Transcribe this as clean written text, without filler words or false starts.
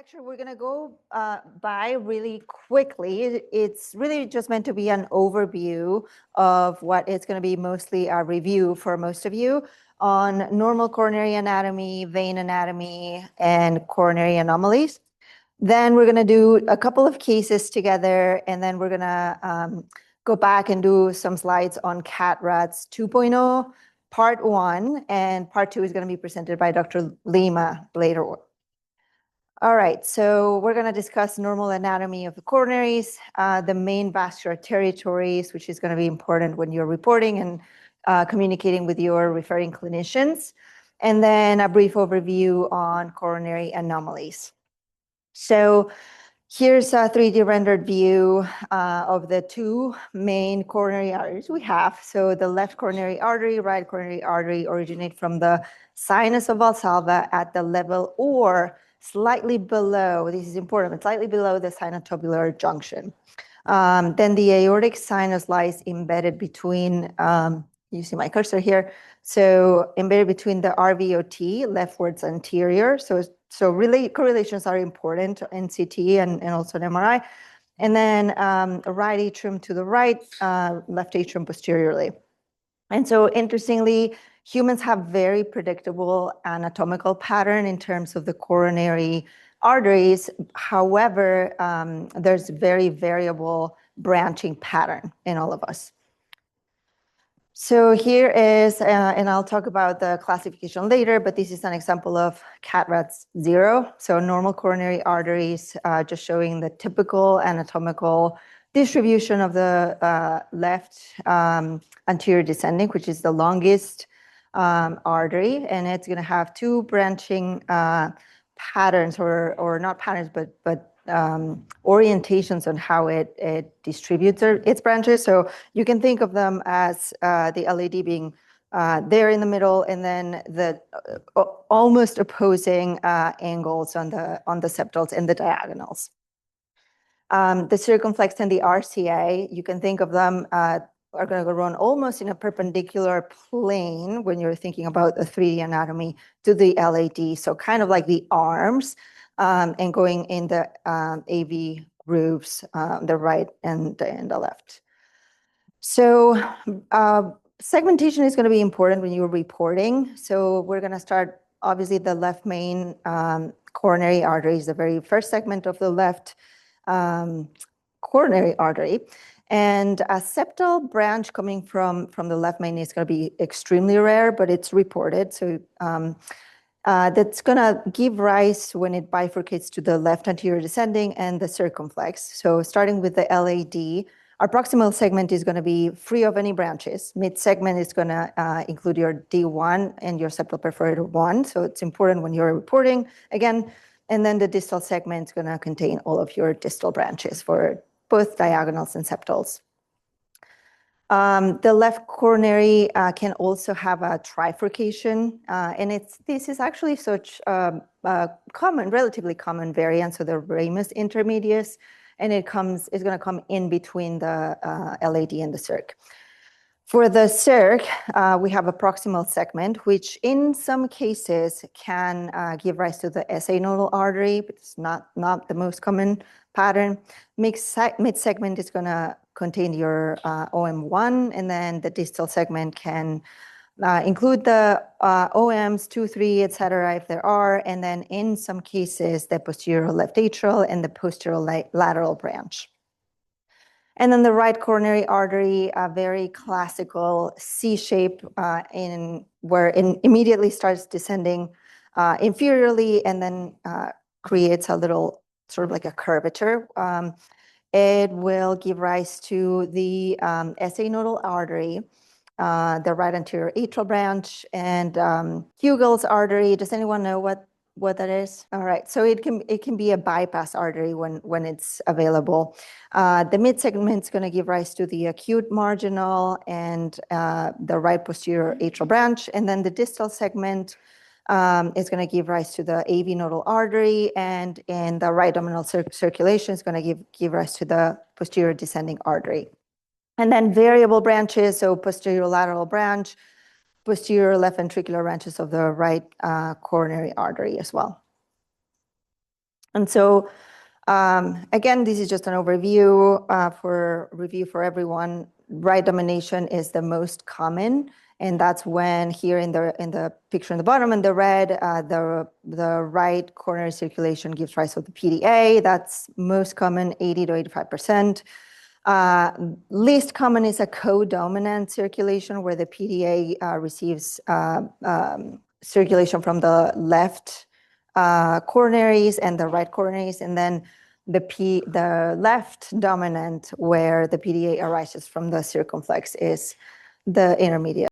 lecture, we're going to go by really quickly. It's really just meant to be an overview of what it's going to be, mostly a review for most of you on normal coronary anatomy, vein anatomy, and coronary anomalies. Then we're going to do a couple of cases together, and then we're going to go back and do some slides on CAT-RATS 2.0, part 1, and part 2 is going to be presented by Dr. Lima later on. All right, so we're going to discuss normal anatomy of the coronaries, the main vascular territories, which is going to be important when you're reporting and communicating with your referring clinicians, and then a brief overview on coronary anomalies. So here's a 3D rendered view of the two main coronary arteries we have. So the left coronary artery, right coronary artery originate from the sinus of Valsalva at the level or slightly below, this is important, but slightly below the sinotubular junction. Then the aortic sinus lies embedded between, you see my cursor here, so embedded between the RVOT, leftwards anterior. So really correlations are important in CT and also in MRI. And then a right atrium to the right, left atrium posteriorly. And so interestingly, humans have very predictable anatomical pattern in terms of the coronary arteries. However, there's very variable branching pattern in all of us. So here is, and I'll talk about the classification later, but this is an example of CAT-RATS 0. So normal coronary arteries, just showing the typical anatomical distribution of the left anterior descending, which is the longest artery, and it's going to have two branching patterns, or not patterns, but orientations on how it distributes its branches. So you can think of them as the LAD being there in the middle, and then the almost opposing angles on the septals and the diagonals. The circumflex and the RCA, you can think of them are going to run almost in a perpendicular plane when you're thinking about the 3D anatomy to the LAD. So kind of like the arms and going in the AV grooves, the right and the left. So segmentation is going to be important when you're reporting. So we're going to start, obviously, the left main coronary artery is the very first segment of the left coronary artery. And a septal branch coming from the left main is going to be extremely rare, but it's reported. So that's going to give rise when it bifurcates to the left anterior descending and the circumflex. So starting with the LAD, our proximal segment is going to be free of any branches. Mid segment is going to include your D1 and your septal perforator 1. So it's important when you're reporting again. And then the distal segment is going to contain all of your distal branches for both diagonals and septals. The left coronary can also have a trifurcation, and this is actually such a relatively common variant, so the ramus intermedius, and it's going to come in between the LAD and the circ. For the circ, we have a proximal segment, which in some cases can give rise to the SA nodal artery, but it's not the most common pattern. Mid-segment is going to contain your OM1, and then the distal segment can include the OMs 2, 3, et cetera, if there are, and then in some cases, the posterior left atrial and the posterior lateral branch. And then the right coronary artery, a very classical C shape where it immediately starts descending inferiorly and then creates a little sort of like a curvature. It will give rise to the SA nodal artery, the right anterior atrial branch, and Hugel's artery. Does anyone know what that is? All right, so it can be a bypass artery when it's available. The mid segment is going to give rise to the acute marginal and the right posterior atrial branch, and then the distal segment is going to give rise to the AV nodal artery, and in the right abdominal circulation is going to give rise to the posterior descending artery. And then variable branches, so posterior lateral branch, posterior left ventricular branches of the right coronary artery as well. And so, again, this is just an overview for review for everyone. Right domination is the most common, and that's when here in the picture in the bottom in the red, the right coronary circulation gives rise to the PDA. That's most common, 80 to 85%. Least common is a co-dominant circulation where the PDA receives circulation from the left coronaries and the right coronaries, and then the left dominant where the PDA arises from the circumflex is the intermediate.